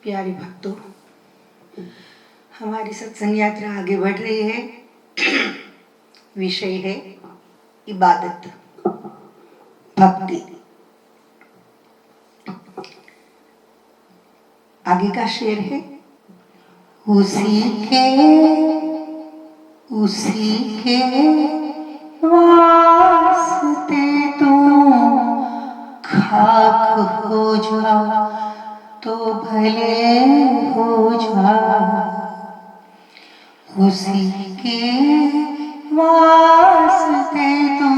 प्यारे भक्तों, हमारी सत्संग यात्रा आगे बढ़ रही है। विषय है इबादत, भक्ति। आगे का शेर है, उसी के वास्ते तू खाक हो जा तो भले हो जा, उसी के वास्ते तू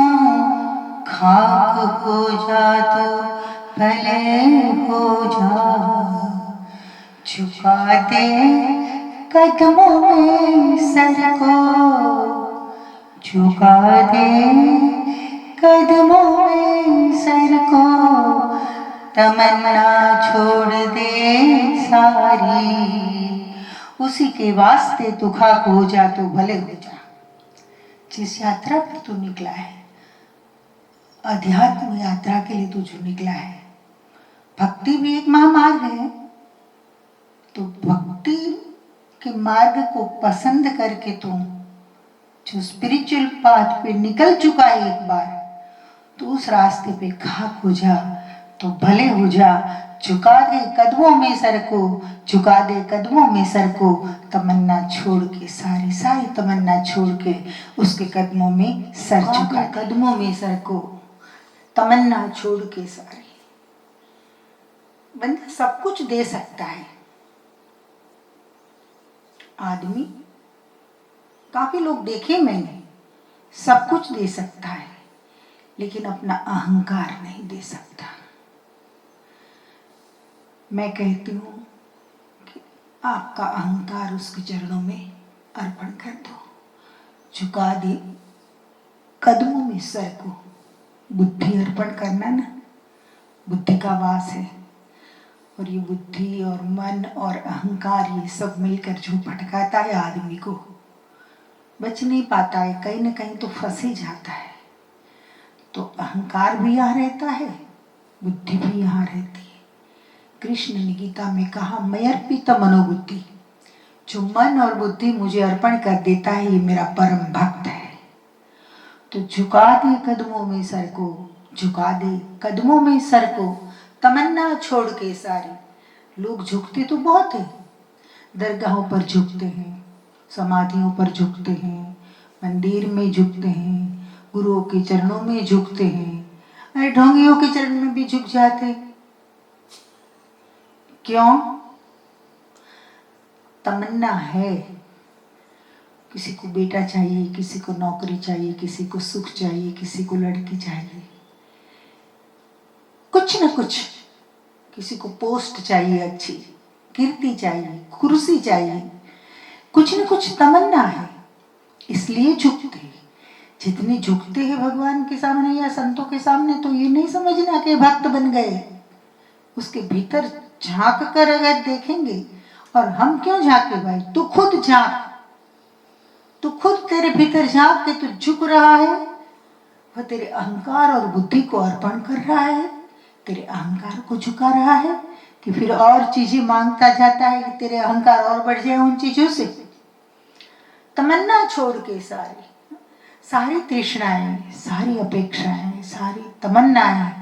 खाक हो जा तो भले हो जा, झुका दे कदमों में सर को, झुका दे कदमों में सर को, तमन्ना छोड़ दे सारी, उसी के वास्ते तू खाक हो जा तो भले हो जा। जिस यात्रा पर तू निकला है, अध्यात्म यात्रा के लिए तू जो निकला है, भक्ति भी एक महामार्ग है, तो भक्ति के मार्ग को पसंद करके तू जो स्पिरिचुअल पाथ पे निकल चुका है एक बार, तो उस रास्ते पे खाक हो जा तो भले हो जा, झुका दे कदमों में सर को, झुका दे कदमों में सर को, तमन्ना छोड़ के सारी सारी तमन्ना छोड़ के उसके कदमों में सर झुका, कदमों में सर को, तमन्ना छोड़ के सारी। बंदा सब कुछ दे सकता है, आदमी, काफी लोग देखे मैंने, सब कुछ दे सकता है लेकिन अपना अहंकार नहीं दे सकता। मैं कहती हूँ कि आपका अहंकार उसके चरणों में अर्पण कर दो, झुका दे कदमों में सर को। बुद्धि अर्पण करना ना, बुद्धि का वास है, और ये बुद्धि और मन और अहंकार ये सब मिलकर जो भटकाता है आदमी को, बच नहीं पाता है, कहीं ना कहीं तो फंस ही जाता है। तो अहंकार भी यहाँ रहता है, बुद्धि भी यहाँ रहती है। कृष्ण ने गीता में कहा, मयर्पित मनोबुद्धि, जो मन और बुद्धि मुझे अर्पण कर देता है ये मेरा परम भक्त है। तो झुका दे कदमों में सर को, झुका दे कदमों में सर को, तमन्ना छोड़ के सारी। लोग झुकते तो बहुत है, दरगाहों पर झुकते हैं, समाधियों पर झुकते हैं, मंदिर में झुकते हैं, गुरुओं के चरणों में झुकते हैं, अरे ढोंगियों के चरण में भी झुक जाते। क्यों? तमन्ना है, किसी को बेटा चाहिए, किसी को नौकरी चाहिए, किसी को सुख चाहिए, किसी को लड़की चाहिए, कुछ न कुछ, किसी को पोस्ट चाहिए, अच्छी कीर्ति चाहिए, कुर्सी चाहिए, कुछ न कुछ तमन्ना है, इसलिए झुकते हैं। जितने झुकते हैं भगवान के सामने या संतों के सामने, तो ये नहीं समझना कि भक्त बन गए। उसके भीतर झांक कर अगर देखेंगे, और हम क्यों झांके भाई, तू खुद झांक, तू खुद तेरे भीतर झांक के तू झुक रहा है, वह तेरे अहंकार और बुद्धि को अर्पण कर रहा है, तेरे अहंकार को झुका रहा है कि फिर और चीजें मांगता जाता है कि तेरे अहंकार और बढ़ जाए उन चीजों से। तमन्ना छोड़ के सारी तृष्णाएं, सारी अपेक्षाएं, सारी तमन्नाएं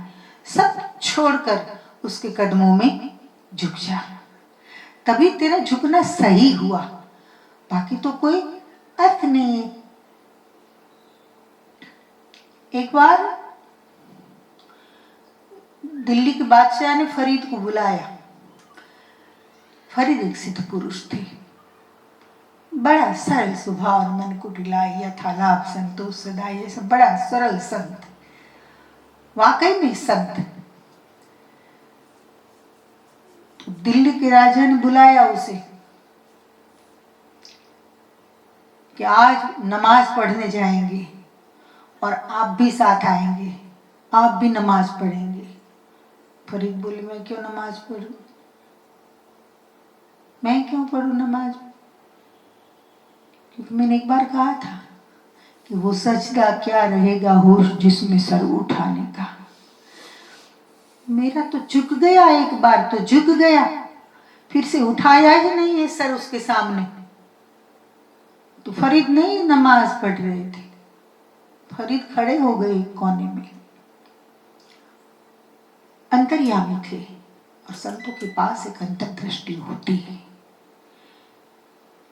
सब छोड़कर उसके कदमों में झुक जा, तभी तेरा झुकना सही हुआ, बाकी तो कोई अर्थ नहीं है। एक बार दिल्ली के बादशाह ने फरीद को बुलाया। फरीद एक सिद्ध पुरुष थे, बड़ा सरल स्वभाव, मन को डिलाए, यथालाभ संतोष सदा, ये सब बड़ा सरल संत, वाकई में संत। तो दिल्ली के राजा ने बुलाया उसे कि आज नमाज पढ़ने जाएंगे और आप भी साथ आएंगे, आप भी नमाज पढ़ेंगे। फरीद बोले, मैं क्यों नमाज पढ़ूं, मैं क्यों पढ़ूं नमाज, क्योंकि मैंने एक बार कहा था कि वो सजदा क्या रहेगा होश जिसमें सर उठाने का। मेरा तो झुक गया, एक बार तो झुक गया, फिर से उठाया ही नहीं है सर उसके सामने। तो फरीद नहीं नमाज पढ़ रहे थे, फरीद खड़े हो गए कोने में। अंतर्यामी थे और संतों के पास एक अंतर्दृष्टि होती है,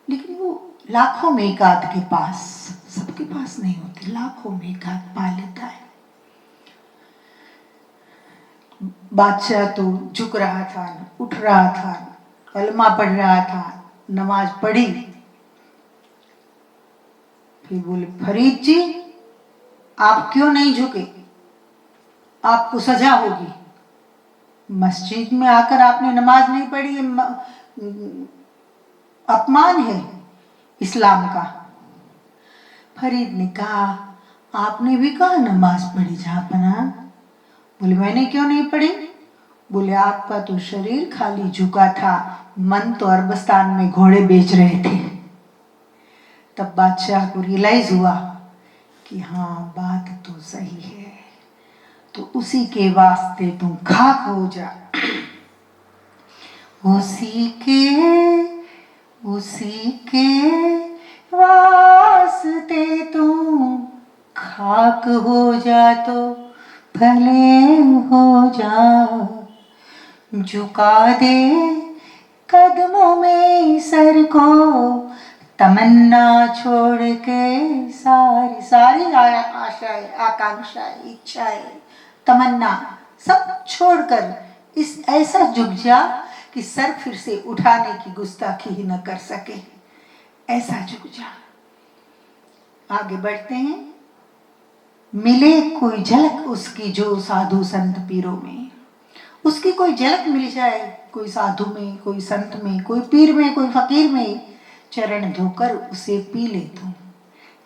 लेकिन वो लाखों में एक आध के पास, सबके पास नहीं होती, लाखों में एक आध पा लेता है। बादशाह तो झुक रहा था, उठ रहा था, कलमा पढ़ रहा था, नमाज पढ़ी। फिर बोले, फरीद जी आप क्यों नहीं झुके, आपको सजा होगी, मस्जिद में आकर आपने नमाज नहीं पढ़ी, अपमान है इस्लाम का। फरीद ने कहा, आपने भी कहा नमाज पढ़ी जहापना। बोले, मैंने क्यों नहीं पढ़ी? बोले, आपका तो शरीर खाली झुका था, मन तो अरबस्तान में घोड़े बेच रहे थे। तब बादशाह को रियलाइज हुआ कि हाँ बात तो सही है, तो उसी के वास्ते तुम खाक हो जा, उसी के वास्ते तुम खाक हो जा तो भले हो जा, झुका दे कदमों में सर को, तमन्ना छोड़ के सारी आशाएं, आकांक्षाएं, इच्छाएं, तमन्ना सब छोड़कर इस ऐसा झुक जा कि सर फिर से उठाने की गुस्ताखी ही न कर सके, ऐसा झुक जा। आगे बढ़ते हैं। मिले कोई झलक उसकी जो साधु संत पीरों में, उसकी कोई झलक मिल जाए, कोई साधु में, कोई संत में, कोई पीर में, कोई फकीर में, चरण धोकर उसे पी ले तू,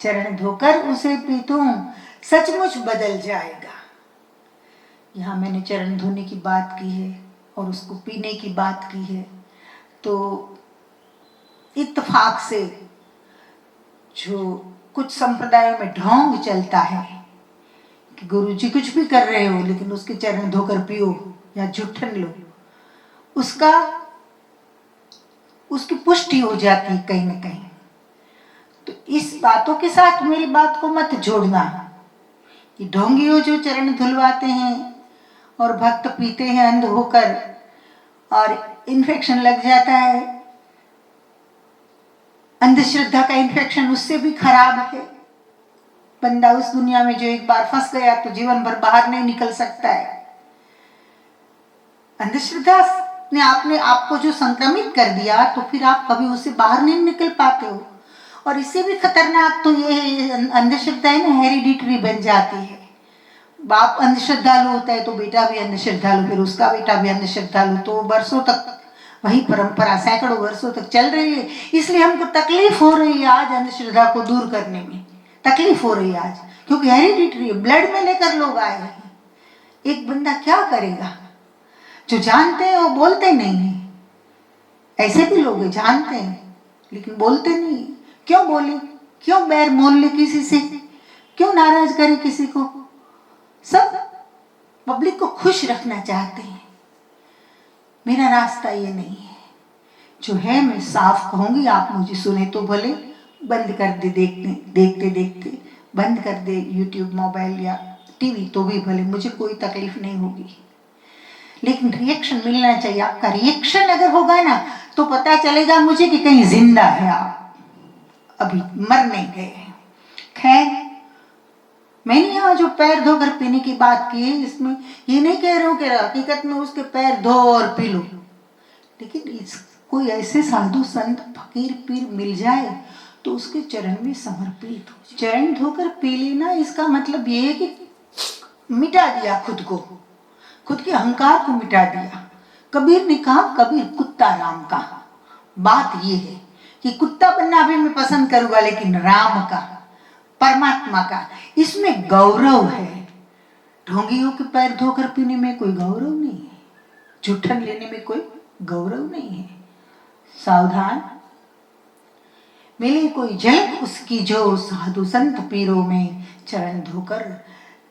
चरण धोकर उसे पी तू, सचमुच बदल जाएगा। यहाँ मैंने चरण धोने की बात की है और उसको पीने की बात की है, तो इत्तेफाक से जो कुछ संप्रदायों में ढोंग चलता है कि गुरुजी कुछ भी कर रहे हो लेकिन उसके चरण धोकर पियो या जुठन लो, उसकी पुष्टि हो जाती है कहीं न कहीं। तो इस बातों के साथ मेरी बात को मत जोड़ना। ये ढोंगी हो जो चरण धुलवाते हैं और भक्त पीते हैं अंध होकर और इन्फेक्शन लग जाता है, अंधश्रद्धा का इन्फेक्शन उससे भी खराब है। बंदा उस दुनिया में जो एक बार फंस गया तो जीवन भर बाहर नहीं निकल सकता है। अंधश्रद्धा ने आपने आपको जो संक्रमित कर दिया तो फिर आप कभी उससे बाहर नहीं निकल पाते हो। और इससे भी खतरनाक तो ये अंधश्रद्धा है ना, हेरिडिटरी बन जाती है। बाप अंधश्रद्धालु होता है तो बेटा भी अंधश्रद्धालु, फिर उसका बेटा भी अंधश्रद्धालु, तो वर्षों तक वही परंपरा सैकड़ों वर्षों तक चल रही है। इसलिए हमको तकलीफ हो रही है आज अंधश्रद्धा को दूर करने में, तकलीफ हो रही है आज, क्योंकि हेरिडिटरी ब्लड में लेकर लोग आए हैं। एक बंदा क्या करेगा, जो जानते हैं वो बोलते नहीं है। ऐसे भी लोग हैं जानते हैं लेकिन बोलते नहीं। क्यों बोले, क्यों बैर मोल ले किसी से, क्यों नाराज करे किसी को? सब पब्लिक को खुश रखना चाहते हैं। मेरा रास्ता ये नहीं है, जो है मैं साफ कहूंगी, आप मुझे सुने तो भले, बंद कर दे देखते देखते बंद कर दे यूट्यूब, मोबाइल या टीवी तो भी भले, मुझे कोई तकलीफ नहीं होगी। लेकिन रिएक्शन मिलना चाहिए। आपका रिएक्शन अगर होगा ना तो पता चलेगा मुझे कि कहीं जिंदा है, आप अभी मर नहीं गए। खैर, मैंने यहाँ जो पैर धोकर पीने की बात की है, इसमें ये नहीं कह रहा हूँ कि हकीकत में उसके पैर धो और पी लो, लेकिन कोई ऐसे साधु संत फकीर पीर मिल जाए तो उसके चरण में समर्पित हो। चरण धोकर पी लेना इसका मतलब ये है कि मिटा दिया खुद के अहंकार को मिटा दिया। कबीर ने कहा, कबीर कुत्ता राम का। बात ये है कि कुत्ता बनना भी मैं पसंद करूंगा, लेकिन राम का, परमात्मा का, इसमें गौरव है। ढोंगियों के पैर धोकर पीने में कोई गौरव नहीं है, जूठन लेने में कोई गौरव नहीं है। सावधान। मिले कोई झलक उसकी जो साधु संत पीरों में, चरण धोकर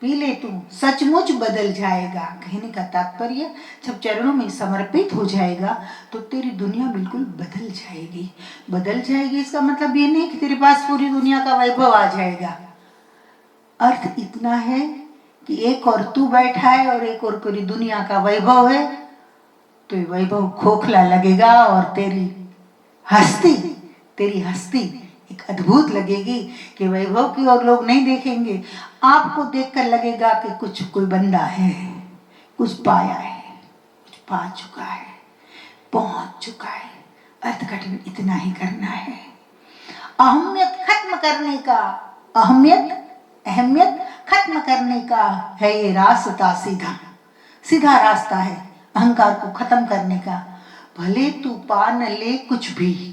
पी ले तू, सचमुच बदल जाएगा। कहने का तात्पर्य, जब चरणों में समर्पित हो जाएगा तो तेरी दुनिया बिल्कुल बदल जाएगी। बदल जाएगी इसका मतलब ये नहीं कि तेरे पास पूरी दुनिया का वैभव आ जाएगा। अर्थ इतना है कि एक और तू बैठा है और एक और पूरी दुनिया का वैभव है, तो ये वैभव खोखला लगेगा और तेरी हस्ती एक अद्भुत लगेगी कि वैभव की ओर लोग नहीं देखेंगे, आपको देखकर लगेगा कि कोई बंदा है, कुछ पाया है, कुछ पा चुका है, पहुंच चुका है। अर्थघटन इतना ही करना है। अहमियत खत्म करने का है ये रास्ता, सीधा रास्ता है अहंकार को खत्म करने का। भले तू पा न ले कुछ भी,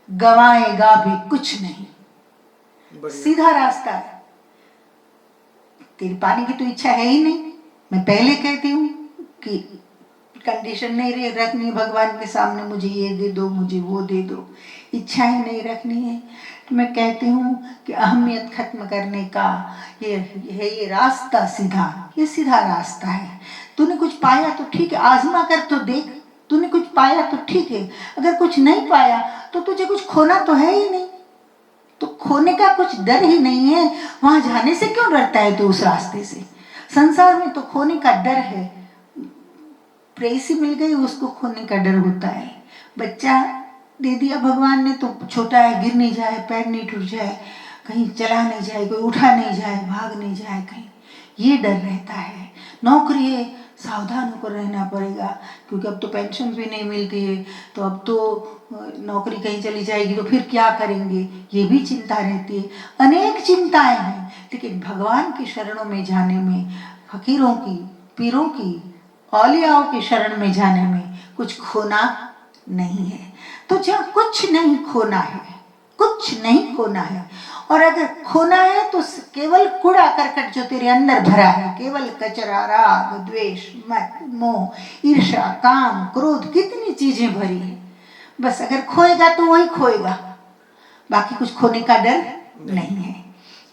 गवाएगा भी कुछ नहीं। सीधा रास्ता है। तेरी पाने की तो इच्छा है ही नहीं। मैं पहले कहती हूँ कि कंडीशन नहीं रखनी भगवान के सामने, मुझे ये दे दो, मुझे वो दे दो, इच्छा ही नहीं रखनी है। तो मैं कहती हूँ कि अहमियत खत्म करने का ये रास्ता सीधा रास्ता है। तूने कुछ पाया तो ठीक है, आजमा कर तो देख। तूने कुछ पाया तो ठीक है, अगर कुछ नहीं पाया तो तुझे कुछ खोना तो है ही नहीं, तो खोने का कुछ डर ही नहीं है। वहां जाने से क्यों डरता है तू? उस रास्ते से संसार में तो खोने का डर है। प्रेयसी मिल गई उसको खोने का डर होता है। बच्चा दे दिया भगवान ने तो छोटा है, गिर नहीं जाए, पैर नहीं टूट जाए, कहीं चला नहीं जाए, कोई उठा नहीं जाए, भाग नहीं जाए कहीं, ये डर रहता है। नौकरी है, सावधान होकर रहना पड़ेगा, क्योंकि अब तो पेंशन भी नहीं मिलती है, तो अब तो नौकरी कहीं चली जाएगी तो फिर क्या करेंगे, ये भी चिंता रहती है। अनेक चिंताएं हैं, लेकिन भगवान की शरणों में जाने में, फकीरों की, पीरों की, औलियाओं के शरण में जाने में कुछ खोना नहीं है। तो जहाँ कुछ नहीं खोना है, और अगर खोना है तो केवल कूड़ा करकट जो तेरे अंदर भरा है, केवल कचरा, राग, द्वेष, मत, मोह, ईर्ष्या, काम, क्रोध, कितनी चीजें भरी है। बस अगर खोएगा तो वही खोएगा, बाकी कुछ खोने का डर नहीं है।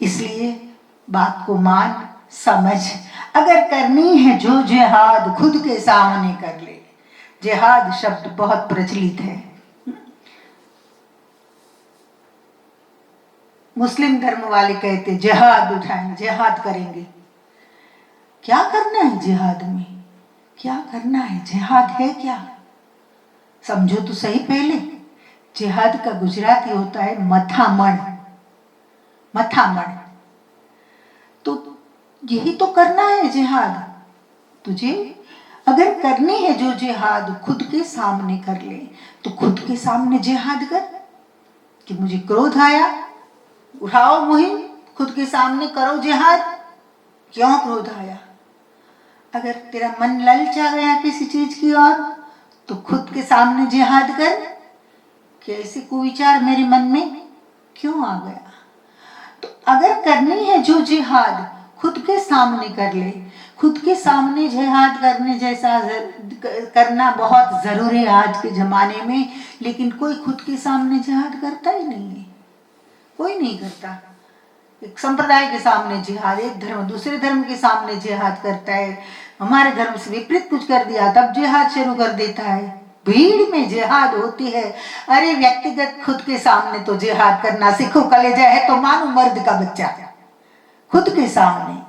इसलिए बात को मान समझ। अगर करनी है जो जिहाद, खुद के सामने कर ले। जिहाद शब्द बहुत प्रचलित है। मुस्लिम धर्म वाले कहते जिहाद उठाएं, जिहाद करेंगे। क्या करना है जिहाद में? क्या करना है? जिहाद है क्या? समझो तो सही पहले। जिहाद का गुजराती होता है मथामण। तो यही तो करना है जिहाद। तुझे अगर करनी है जो जिहाद, खुद के सामने कर ले। तो खुद के सामने जिहाद कर कि मुझे क्रोध आया, उठाओ मुहिम, खुद के सामने करो जिहाद। क्यों क्रोध आया? अगर तेरा मन ललचा गया किसी चीज की ओर, तो खुद के सामने जिहाद कर कि ऐसे कुविचार मेरे मन में क्यों आ गया। तो अगर करनी है जो जिहाद, खुद के सामने कर ले। खुद के सामने जिहाद करने जैसा करना बहुत जरूरी है आज के जमाने में, लेकिन कोई खुद के सामने जिहाद करता ही नहीं है। कोई नहीं करता। एक संप्रदाय के सामने जिहाद, एक धर्म दूसरे धर्म के सामने जिहाद करता है। हमारे धर्म से विपरीत कुछ कर दिया तब जिहाद शुरू कर देता है। भीड़ में जिहाद होती है। अरे व्यक्तिगत खुद के सामने तो जिहाद करना सीखो। कलेजा है तो मानो मर्द का बच्चा, खुद के सामने।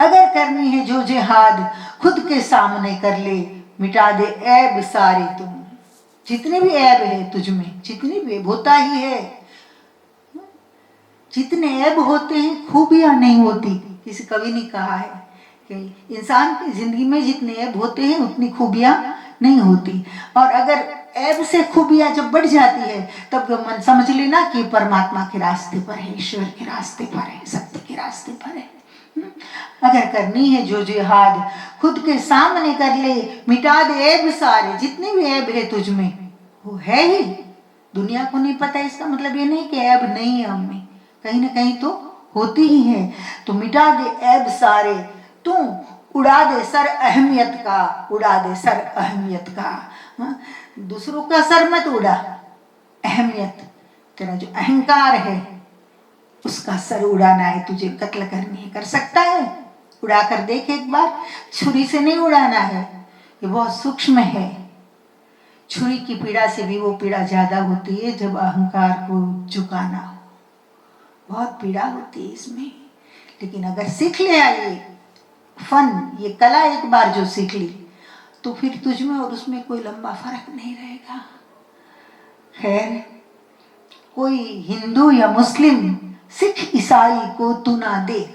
अगर करनी है जो जिहाद, खुद के सामने कर ले। मिटा दे ऐब सारे तुम। जितने भी ऐब है तुझ में, जितनी भी होता ही है, जितने ऐब होते हैं खूबियां नहीं होती। किसी कवि ने कहा है कि इंसान की जिंदगी में जितने ऐब होते हैं उतनी खूबियां नहीं होती। और अगर ऐब से खूबियां जब बढ़ जाती है तब मन समझ लेना कि परमात्मा के रास्ते पर है, ईश्वर के रास्ते पर है, सत्य के रास्ते पर है। अगर करनी है जो जिहाद, खुद के सामने कर ले। मिटा दे ऐब सारे, जितने भी ऐब है तुझ में वो है ही। दुनिया को नहीं पता, इसका मतलब ये नहीं कि ऐब नहीं है हम में, कहीं ना कहीं तो होती ही है। तो मिटा दे ऐब सारे, तू उड़ा दे सर अहमियत का, उड़ा दे सर अहमियत का। दूसरों का सर मत उड़ा, अहमियत, तेरा जो अहंकार है उसका सर उड़ाना है, तुझे कत्ल करनी है, कर सकता है? उड़ा कर देख एक बार। छुरी से नहीं उड़ाना है, ये बहुत सूक्ष्म है। छुरी की पीड़ा से भी वो पीड़ा ज्यादा होती है जब अहंकार को झुकाना हो, बहुत पीड़ा होती है इसमें। लेकिन अगर सीख लिया ये फन, ये कला एक बार जो सीख ली, तो फिर तुझ में और उसमें कोई लंबा फर्क नहीं रहेगा। खैर, कोई हिंदू या मुस्लिम सिख ईसाई को तू ना देख,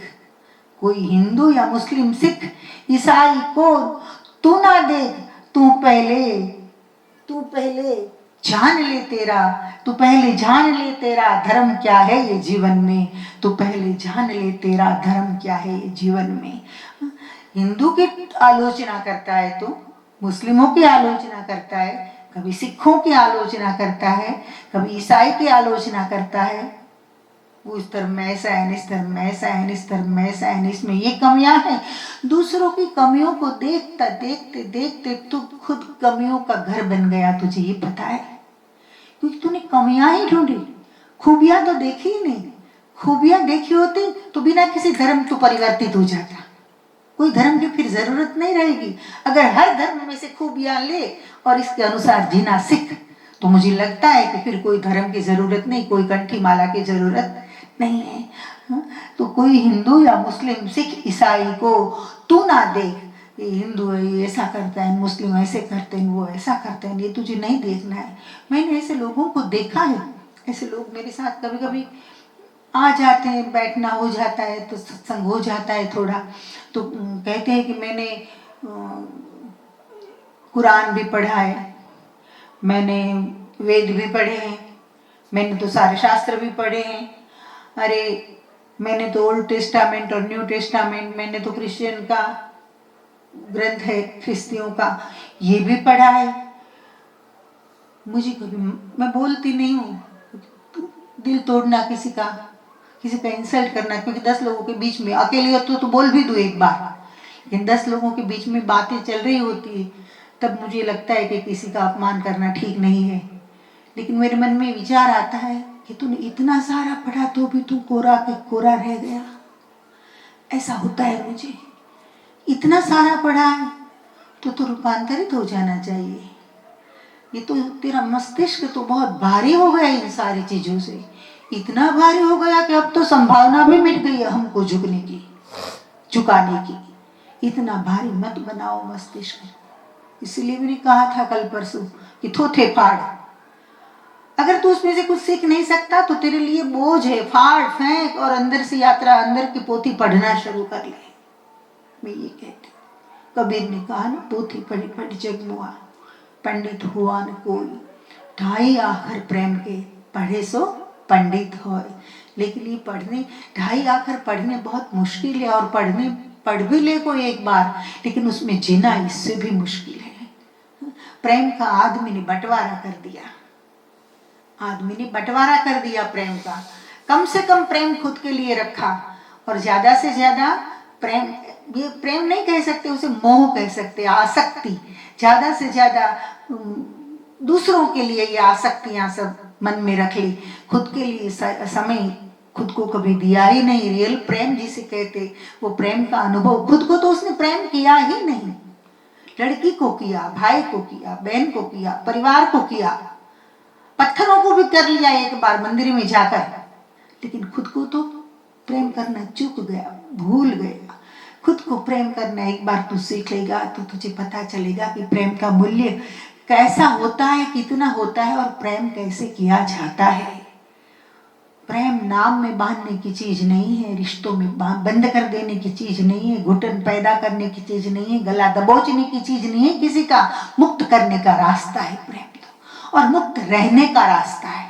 कोई हिंदू या मुस्लिम सिख ईसाई को तू ना देख, तू पहले जान ले तेरा, तू पहले जान ले तेरा धर्म क्या है ये जीवन में, तू पहले जान ले तेरा धर्म क्या है ये जीवन में। हिंदू की आलोचना करता है तो मुस्लिमों की आलोचना करता है, कभी सिखों की आलोचना करता है, कभी ईसाई की आलोचना करता है। वो इस तरह में ऐसा है, इस तरह में ऐसा है, इस तरह में ऐसा है, इसमें ये कमियां हैं। दूसरों की कमियों को देखता देखते देखते तू खुद कमियों का घर बन गया, तुझे ये पता है? क्योंकि तूने कमियां ही ढूंढी, खूबियां तो देखी ही नहीं। खूबियां देखी होती तो बिना किसी धर्म को परिवर्तित हो जाता, कोई धर्म की फिर जरूरत नहीं रहेगी। अगर हर धर्म में से खूबियां ले और इसके अनुसार जीना सीख, तो मुझे लगता है कि फिर कोई धर्म की जरूरत नहीं, कोई कंठी माला की जरूरत नहीं है। तो कोई हिंदू या मुस्लिम सिख ईसाई को तू ना देख, ये हिंदू है ये ऐसा करता है, मुस्लिम ऐसे करते हैं, वो ऐसा करते हैं, ये तुझे नहीं देखना है। मैंने ऐसे लोगों को देखा है, ऐसे लोग मेरे साथ कभी कभी आ जाते हैं, बैठना हो जाता है तो सत्संग हो जाता है थोड़ा, तो कहते हैं कि मैंने कुरान भी पढ़ा है, मैंने वेद भी पढ़े हैं, मैंने तो सारे शास्त्र भी पढ़े हैं, अरे मैंने तो ओल्ड टेस्टामेंट और न्यू टेस्टामेंट, मैंने तो क्रिश्चियन का ग्रंथ है ख्रिस्तियों का, ये भी पढ़ा है। मुझे कभी, मैं बोलती नहीं हूँ, दिल तोड़ना किसी का इंसल्ट करना, क्योंकि 10 लोगों के बीच में अकेले हो तो बोल भी दो एक बार, लेकिन 10 लोगों के बीच में बातें चल रही होती है तब मुझे लगता है कि किसी का अपमान करना ठीक नहीं है। लेकिन मेरे मन में विचार आता है कि तूने इतना सारा पढ़ा तो भी तू कोरा के कोरा रह गया। ऐसा होता है मुझे, इतना सारा पढ़ा है तो रूपांतरित हो जाना चाहिए। ये तो तेरा मस्तिष्क तो बहुत भारी हो गया इन सारी चीजों से, इतना भारी हो गया कि अब तो संभावना भी मिट गई है हमको झुकने की, झुकाने की। इतना भारी मत बनाओ मस्तिष्क। इसलिए मैंने कहा था कल परसों कि थोथे फाड़, अगर तू उसमें से कुछ सीख नहीं सकता तो तेरे लिए बोझ है, फाड़ फेंक और अंदर से यात्रा, अंदर की पोथी पढ़ना शुरू कर ले। मैं ये कहती, कबीर ने कहा ना, पोथी पढ़ी पढ़ी जग मुआ, पंडित हुआ न कोई, ढाई आखर प्रेम के पढ़े सो पंडित होए। लेकिन ये पढ़ने, ढाई आखर पढ़ने बहुत मुश्किल है, और पढ़ भी ले कोई एक बार, लेकिन उसमें जीना इससे भी मुश्किल है। प्रेम का आदमी ने बंटवारा कर दिया, आदमी ने बंटवारा कर दिया प्रेम का। कम से कम प्रेम खुद के लिए रखा, और ज्यादा से ज्यादा प्रेम, ये प्रेम नहीं कह सकते उसे, मोह कह सकते, आसक्ति, ज्यादा से ज्यादा दूसरों के लिए ये आसक्तियां सब मन में रख ली, खुद के लिए समय खुद को कभी दिया ही नहीं। रियल प्रेम जिसे कहते, वो प्रेम का अनुभव खुद को तो उसने प्रेम किया ही नहीं, लड़की को किया, भाई को किया, बहन को किया, परिवार को किया, पत्थरों को भी कर लिया एक बार मंदिर में जाकर, लेकिन खुद को तो प्रेम करना चूक गया, भूल गया। खुद को प्रेम करना एक बार तू सीख लेगा तो तुझे पता चलेगा कि प्रेम का मूल्य कैसा होता है, कितना होता है, और प्रेम कैसे किया जाता है। प्रेम नाम में बांधने की चीज नहीं है, रिश्तों में बंद कर देने की चीज नहीं है, घुटन पैदा करने की चीज नहीं है, गला दबोचने की चीज नहीं है, किसी का मुक्त करने का रास्ता है प्रेम तो, और मुक्त रहने का रास्ता है।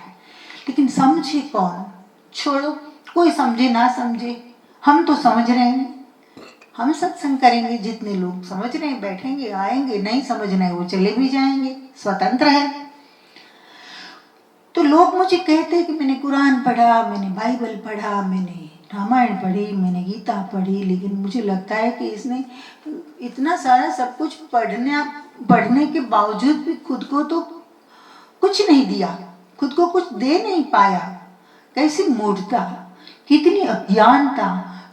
लेकिन समझे कौन? छोड़ो, कोई समझे ना समझे, हम तो समझ रहे हैं, हम सत्संग करेंगे, जितने लोग समझ रहे हैं बैठेंगे, आएंगे, नहीं समझ रहे वो चले भी जाएंगे, स्वतंत्र है। तो लोग मुझे कहते हैं कि मैंने कुरान पढ़ा, मैंने बाइबल पढ़ा, मैंने रामायण पढ़ी, मैंने गीता पढ़ी, लेकिन मुझे लगता है कि इसने इतना सारा सब कुछ पढ़ने के बावजूद भी खुद को तो कुछ नहीं दिया, खुद को कुछ दे नहीं पाया। कैसी मूर्खता, कितनी अज्ञानता।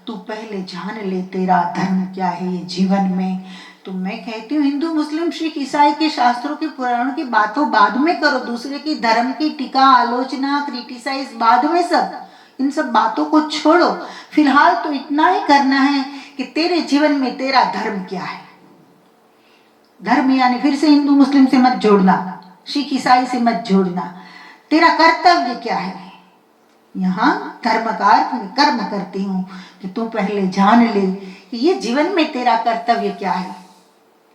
तू पहले जान ले तेरा धर्म क्या है ये जीवन में। तो मैं कहती हूँ हिंदू मुस्लिम सिख ईसाई के शास्त्रों के पुराणों की बातों बाद में करो, दूसरे की धर्म की टीका आलोचना क्रिटिसाइज बाद में, सब इन सब बातों को छोड़ो। फिलहाल तो इतना ही करना है कि तेरे जीवन में तेरा धर्म क्या है। धर्म यानी फिर से हिंदू मुस्लिम से मत जोड़ना, सिख ईसाई से मत जोड़ना। तेरा कर्तव्य क्या है। यहाँ धर्म का अर्थ मैं कर्म करती हूँ कि तू पहले जान ले कि ये जीवन में तेरा कर्तव्य क्या है,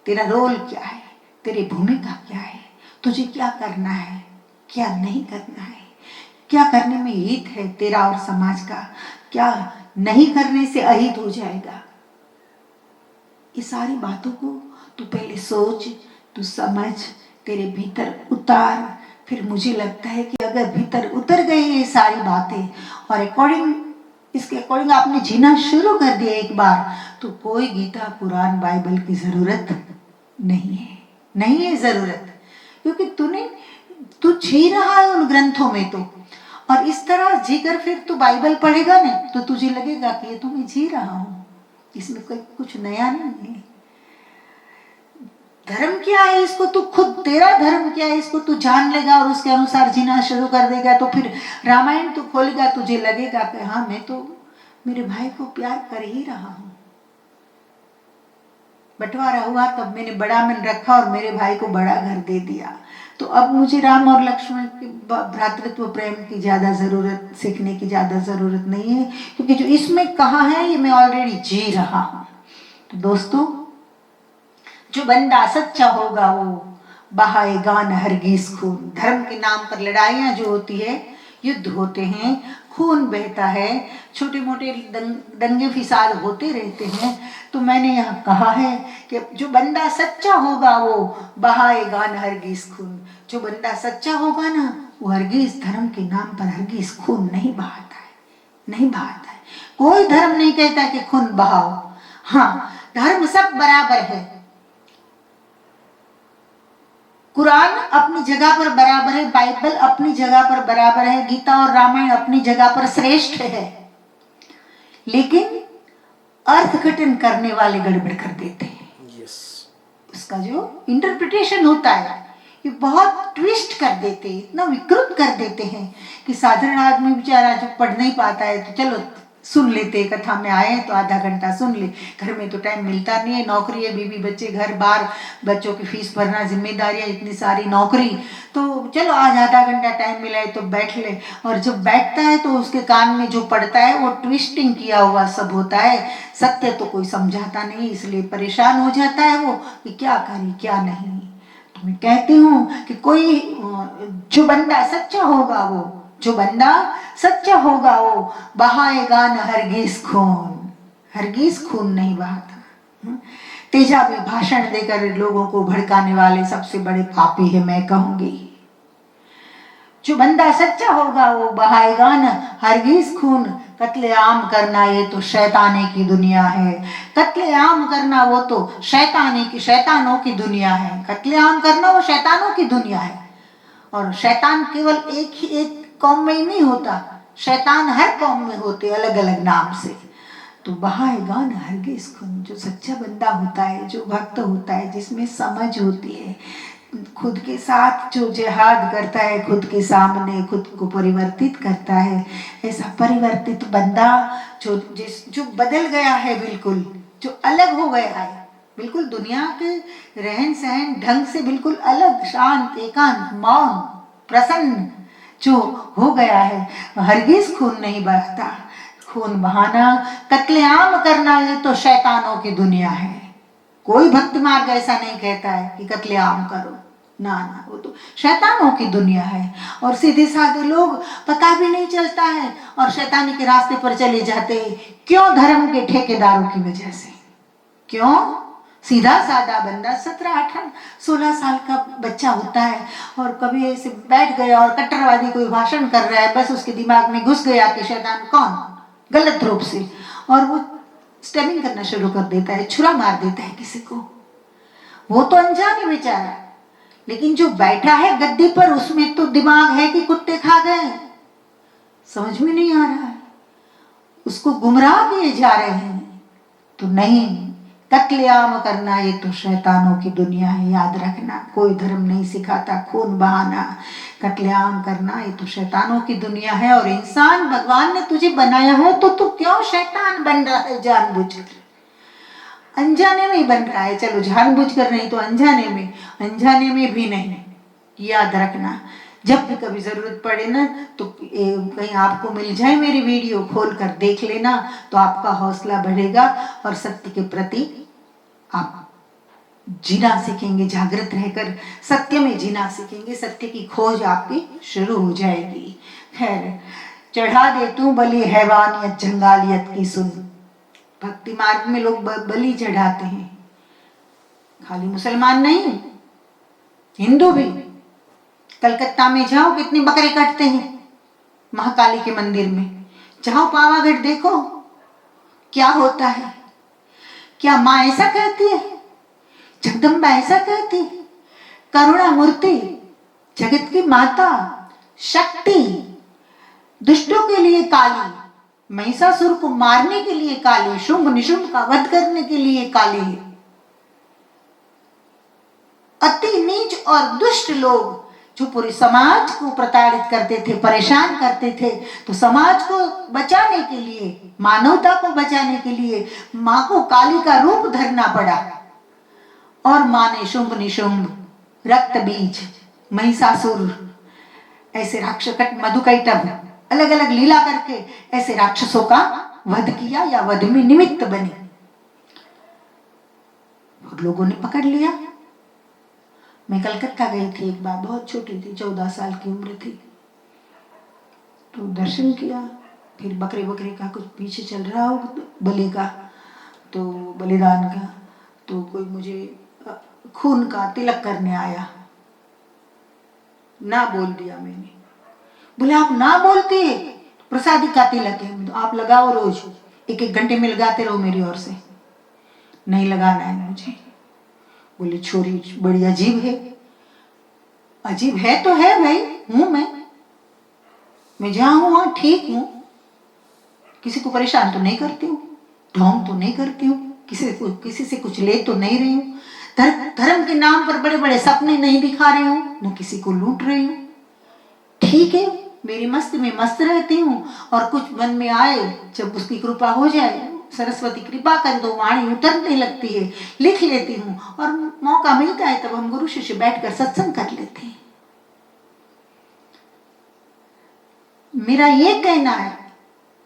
तेरा रोल क्या है, तेरी भूमिका क्या है, तुझे क्या करना है, क्या नहीं करना है, क्या करने में हित है तेरा और समाज का, क्या नहीं करने से अहित हो जाएगा। ये सारी बातों को तू पहले सोच, तू समझ, तेरे भीतर उतार। फिर मुझे लगता है कि अगर भीतर उतर गई ये सारी बातें और इसके अकॉर्डिंग आपने जीना शुरू कर दिया एक बार, तो कोई गीता कुरान बाइबल की जरूरत नहीं है जरूरत। क्योंकि तू जी रहा है उन ग्रंथों में तो, और इस तरह जीकर फिर तू बाइबल पढ़ेगा ना तो तुझे लगेगा कि ये तो मैं जी रहा हूँ, इसमें कोई कुछ नया नहीं है। धर्म क्या है इसको तू खुद, तेरा धर्म क्या है इसको तू जान लेगा और उसके अनुसार जीना शुरू कर देगा। तो फिर रामायण तू खोलेगा, तुझे लगेगा कि हाँ मैं तो मेरे भाई को प्यार कर ही रहा हूँ। बंटवारा हुआ तब मैंने बड़ा मन रखा और मेरे भाई को बड़ा घर दे दिया। तो अब मुझे राम और लक्ष्मण के भ्रातृत्व प्रेम की ज्यादा जरूरत, सीखने की ज्यादा जरूरत नहीं है, क्योंकि जो इसमें कहा है ये मैं ऑलरेडी जी रहा हूं। तो दोस्तों, जो बंदा सच्चा होगा वो बहाएगा न हरगिज खून। धर्म के नाम पर लड़ाइयां जो होती है, युद्ध होते हैं, खून बहता है, छोटे मोटे दंगे फिसाद होते रहते हैं। तो मैंने यहाँ कहा है कि जो बंदा सच्चा होगा वो बहाएगा न हरगिज खून। जो बंदा सच्चा होगा ना वो हरगिज धर्म के नाम पर हरगिज खून नहीं बहाता है, नहीं बहाता है। कोई धर्म नहीं कहता कि खून बहाओ। हाँ, धर्म सब बराबर है। कुरान अपनी जगह पर बराबर है, बाइबल अपनी जगह पर बराबर है, गीता और रामायण अपनी जगह पर श्रेष्ठ है। लेकिन अर्थघटन करने वाले गड़बड़ कर देते हैं। उसका जो इंटरप्रिटेशन होता है ये बहुत ट्विस्ट कर देते हैं, इतना विकृत कर देते हैं कि साधारण आदमी बेचारा जो पढ़ नहीं पाता है तो चलो सुन लेते, कथा में आए तो आधा घंटा सुन ले। घर में तो टाइम मिलता नहीं है, नौकरी है, बीवी बच्चे, घर बार, बच्चों की फीस भरना, जिम्मेदारियां, इतनी सारी नौकरी। तो चलो आज आधा घंटा टाइम मिला है तो बैठ ले। और जब बैठता है तो उसके कान में जो पड़ता है वो ट्विस्टिंग किया हुआ सब होता है। सत्य तो कोई समझाता नहीं, इसलिए परेशान हो जाता है वो कि क्या करें क्या नहीं। तो मैं कहती हूँ कि कोई जो बंदा सच्चा होगा वो, जो बंदा सच्चा होगा वो बहाएगा न हरगिज खून। हरगिज खून नहीं बहाता। तेजाबी भाषण देकर लोगों को भड़काने वाले सबसे बड़े पापी है मैं कहूंगी। जो बंदा सच्चा होगा वो बहाएगा न हरगिज खून। कत्लेआम करना ये तो शैतानी की दुनिया है। कत्लेआम करना वो तो शैतानों की दुनिया है। कत्लेआम करना वो शैतानों की दुनिया है। और शैतान केवल एक कौम में ही नहीं होता, शैतान हर कौम में होते अलग अलग नाम से। तो बहाएगा न हरगिज खून। जो सच्चा बंदा होता है, जो भक्त होता है, जिसमें समझ होती है, खुद के साथ जो जिहाद करता है, खुद के सामने खुद को परिवर्तित करता है, ऐसा परिवर्तित बंदा जो बदल गया है, बिल्कुल जो अलग हो गया है, बिल्कुल दुनिया के रहन सहन ढंग से बिल्कुल अलग, शांत, एकांत, मौन, प्रसन्न जो हो गया है, हरगिज खून नहीं बहाता। खून बहाना, कत्लेआम करना ये तो शैतानों की दुनिया है। कोई भक्ति मार्ग ऐसा नहीं कहता है कि कत्लेआम करो, ना ना, वो तो शैतानों की दुनिया है। और सीधे साधे लोग पता भी नहीं चलता है और शैतानी के रास्ते पर चले जाते हैं। क्यों? धर्म के ठेकेदारों की वजह से। क्यों? सीधा साधा बंदा 17-18-16 साल का बच्चा होता है और कभी ऐसे बैठ गया और कट्टरवादी कोई भाषण कर रहा है, बस उसके दिमाग में घुस गया कि शैतान कौन, गलत रूप से, और वो स्टैबिंग करना शुरू कर देता है, छुरा मार देता है किसी को। वो तो अनजान है बेचारा, लेकिन जो बैठा है गद्दी पर उसमें तो दिमाग है कि कुत्ते खा गए, समझ में नहीं आ रहा है। उसको गुमराह किए जा रहे हैं। तो नहीं, कत्लेआम करना ये तो शैतानों की दुनिया है, याद रखना। कोई धर्म नहीं सिखाता खून बहाना, कत्लेआम करना ये तो शैतानों की दुनिया है। और इंसान भगवान ने तुझे बनाया है तो तू क्यों शैतान बन रहा है जानबूझकर? अनजाने में ही बन रहा है, चलो जानबूझकर नहीं तो अनजाने में भी नहीं। याद रखना, जब भी कभी जरूरत पड़े ना तो कहीं आपको मिल जाए मेरी वीडियो, खोल कर देख लेना, तो आपका हौसला बढ़ेगा और सत्य के प्रति आप जीना सीखेंगे। जागृत रहकर सत्य में जीना सीखेंगे, सत्य की खोज आपकी शुरू हो जाएगी। खैर, चढ़ा दे तू बलि हैवानियत जंगालियत की सुन। भक्ति मार्ग में लोग बलि चढ़ाते हैं, खाली मुसलमान नहीं, हिंदू भी। कलकत्ता में जाओ, कितने बकरे कटते हैं महाकाली के मंदिर में। जाओ पावागढ़ देखो क्या होता है। क्या माँ ऐसा कहती है? जगदम्बा ऐसा कहती है? करुणा मूर्ति, जगत की माता, शक्ति, दुष्टों के लिए काली, महिषासुर को मारने के लिए काली, शुंभ निशुंभ का वध करने के लिए काली है। अति नीच और दुष्ट लोग जो पूरे समाज को प्रताड़ित करते थे, परेशान करते थे, तो समाज को बचाने के लिए, मानवता को बचाने के लिए माँ को काली का रूप धरना पड़ा। और माँ ने शुंभ निशुंभ, रक्त बीज, महिषासुर, ऐसे राक्षस, मधुकैटभ, अलग अलग लीला करके ऐसे राक्षसों का वध किया या वध में निमित्त बनी। और लोगों ने पकड़ लिया। मैं कलकत्ता गई थी एक बार, बहुत छोटी थी, 14 साल की उम्र थी। तो दर्शन किया, फिर बकरे का कुछ पीछे चल रहा हो बलि का, तो बलिदान का, तो कोई मुझे खून का तिलक करने आया। ना बोल दिया मैंने। बोले आप ना बोलते, प्रसादी का तिलक है, तो आप लगाओ, रोज 1-1 घंटे में लगाते रहो मेरी ओर से। नहीं लगाना है मुझे। बोले छोरी बड़ी अजीब है। अजीब है तो है भाई, हूं मैं जहां हूं वहां ठीक हूं, किसी को परेशान तो नहीं करती हूँ, ढोंग तो नहीं करती हूँ, किसी से कुछ ले तो नहीं रही हूँ, धर्म के नाम पर बड़े बड़े सपने नहीं दिखा रही हूँ, न किसी को लूट रही हूँ, ठीक है, मेरी मस्ती में मस्त रहती हूँ। और कुछ मन में आए, जब उसकी कृपा हो जाए, सरस्वती कृपा कर दो, वाणी उतरने लगती है, लिख लेती हूँ, और मौका मिलता है तब हम गुरु शिष्य बैठकर सत्संग कर लेते हैं। मेरा ये कहना है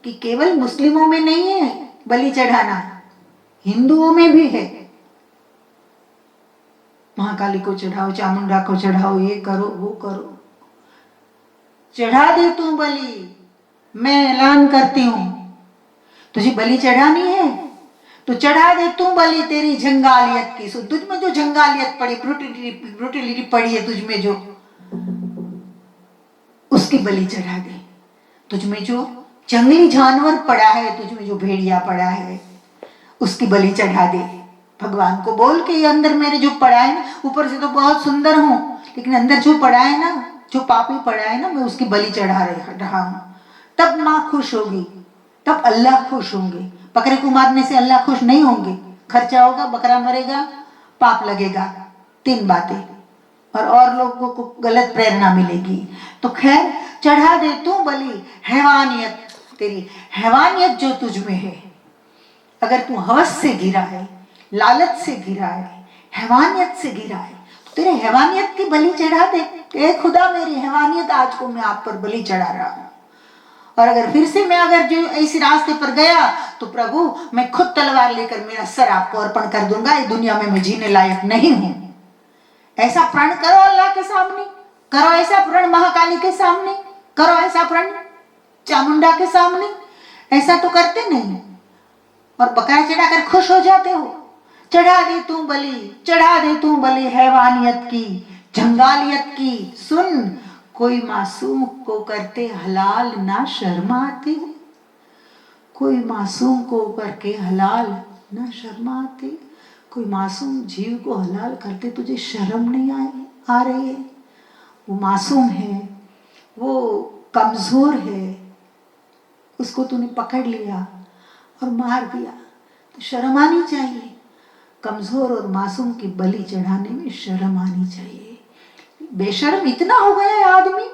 कि केवल मुस्लिमों में नहीं है बलि चढ़ाना, हिंदुओं में भी है। महाकाली को चढ़ाओ, चामुंडा को चढ़ाओ, ये करो वो करो। चढ़ा दे तू बलि, मैं ऐलान करती हूं, तुझे बलि चढ़ानी है तो चढ़ा दे तू बलि तेरी जंगालियत की। सो तुझ में जो जंगालियत पड़ी, ब्रूटिलिटी पड़ी है तुझ में जो, उसकी बलि चढ़ा दे। तुझ में जो जंगली जानवर पड़ा है, तुझ में जो भेड़िया पड़ा है, उसकी बलि चढ़ा दे। भगवान को बोल के ये अंदर मेरे जो पड़ा है ना, ऊपर से तो बहुत सुंदर हूं, लेकिन अंदर जो पड़ा है ना, जो पापी पड़ा है ना, मैं उसकी बलि चढ़ा रहा हूं। तब माँ खुश होगी, तब अल्लाह खुश होंगे। बकरे को मारने से अल्लाह खुश नहीं होंगे। खर्चा होगा, बकरा मरेगा, पाप लगेगा, 3 बातें, और लोगों को गलत प्रेरणा मिलेगी। तो खैर, चढ़ा दे तू बलि हैवानियत, तेरी हैवानियत जो तुझ में है, अगर तू हवस से गिरा है, लालच से गिरा है, हैवानियत से गिरा है, तो तेरे हैवानियत की बलि चढ़ा दे। ए खुदा, मेरी हैवानियत आज को मैं आप पर बलि चढ़ा रहा हूं। और अगर फिर से मैं अगर जो ऐसे रास्ते पर गया, तो प्रभु मैं खुद तलवार लेकर मेरा सर आपको अर्पण कर दूंगा, इस दुनिया में मैं जीने लायक नहीं हूं। ऐसा प्रण करो अल्लाह के सामने, करो ऐसा प्रण महाकाली के सामने, करो ऐसा प्रण चामुंडा के सामने। ऐसा तो करते नहीं, और बकरा चढ़ाकर खुश हो जाते हो। चढ़ा दे तू बलि, चढ़ा दे तू बलि हैवानियत की, जंगालियत की। सुन, कोई मासूम को करते हलाल ना शर्माते, कोई मासूम को करके हलाल ना शर्माते। कोई मासूम जीव को हलाल करते तुझे शर्म नहीं आ रही है? वो मासूम है, वो कमजोर है, उसको तूने पकड़ लिया और मार दिया, तो शर्म आनी चाहिए। कमजोर और मासूम की बलि चढ़ाने में शर्म आनी चाहिए। बेशर्म इतना हो गया है आदमी।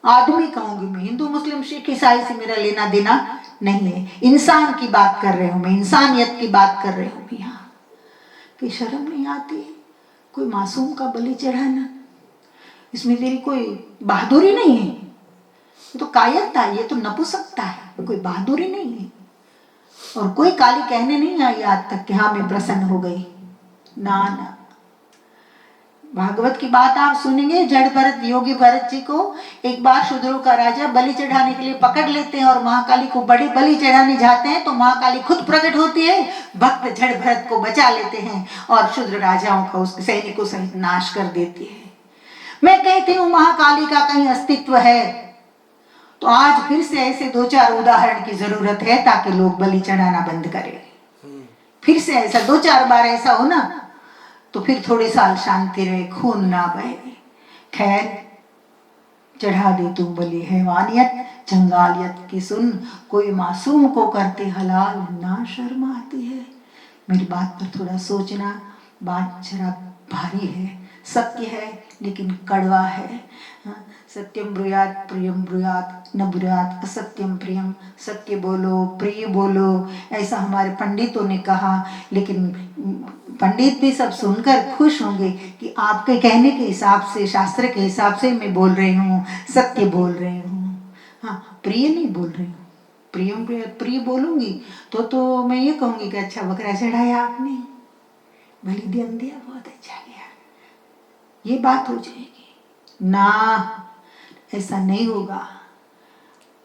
आदमी कहूंगी मैं, हिंदू मुस्लिम सिख ईसाई से मेरा लेना देना नहीं है, इंसान की बात कर रही हूं मैं, इंसानियत की बात कर रही हूं यहाँ। कि शर्म नहीं आती कोई मासूम का बलि चढ़ाना? इसमें तेरी कोई बहादुरी नहीं है, ये तो कायरता है, ये तो नपुंसकता है, कोई बहादुरी नहीं है। और कोई काली कहने नहीं आई आज तक कि हाँ मैं प्रसन्न हो गई, ना ना। भागवत की बात आप सुनेंगे, जड़ भरत योगी भरत जी को एक बार शूद्रों का राजा बलि चढ़ाने के लिए पकड़ लेते हैं और महाकाली को बड़ी बलि चढ़ाने जाते हैं, तो महाकाली खुद प्रकट होती है, भक्त जड़ भरत को बचा लेते हैं और शूद्र राजाओं का, उसके सैनिकों सहित नाश कर देती है। मैं कहती हूँ महाकाली का कहीं अस्तित्व है तो आज फिर से ऐसे 2-4 उदाहरण की जरूरत है ताकि लोग बलि चढ़ाना बंद करें। फिर से ऐसा 2-4 बार ऐसा हो ना, तो फिर थोड़े साल शांति रहे, खून ना बहे। खैर, चढ़ा दे तू बलि हैवानियत, जंगालियत की सुन, कोई मासूम को करते हलाल, ना शर्म आती है। मेरी बात पर थोड़ा सोचना, बात जरा भारी है, सत्य है लेकिन कड़वा है। सत्यम ब्रूयात प्रियम ब्रूयात न ब्रूयात असत्यम प्रियम। सत्य बोलो, प्रिय बोलो, ऐसा हमारे पंडितों ने कहा। लेकिन पंडित भी सब सुनकर खुश होंगे कि आपके कहने के हिसाब से, शास्त्र के हिसाब से मैं बोल रही हूँ, सत्य बोल रही हूँ। हाँ, प्रिय नहीं बोल रही हूँ, प्रियम ब्रूयात, प्रिय बोलूंगी तो मैं ये कहूंगी कि अच्छा बकरा चढ़ाया आपने, बलिदान दिया, बहुत अच्छा गया, ये बात हो जाएगी ना। ऐसा नहीं होगा।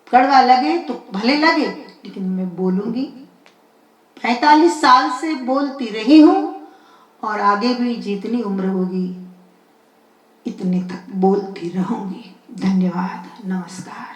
कड़वा लगे तो भले लगे, लेकिन मैं बोलूंगी। 45 साल से बोलती रही हूं और आगे भी जितनी उम्र होगी इतने तक बोलती रहूंगी। धन्यवाद, नमस्कार।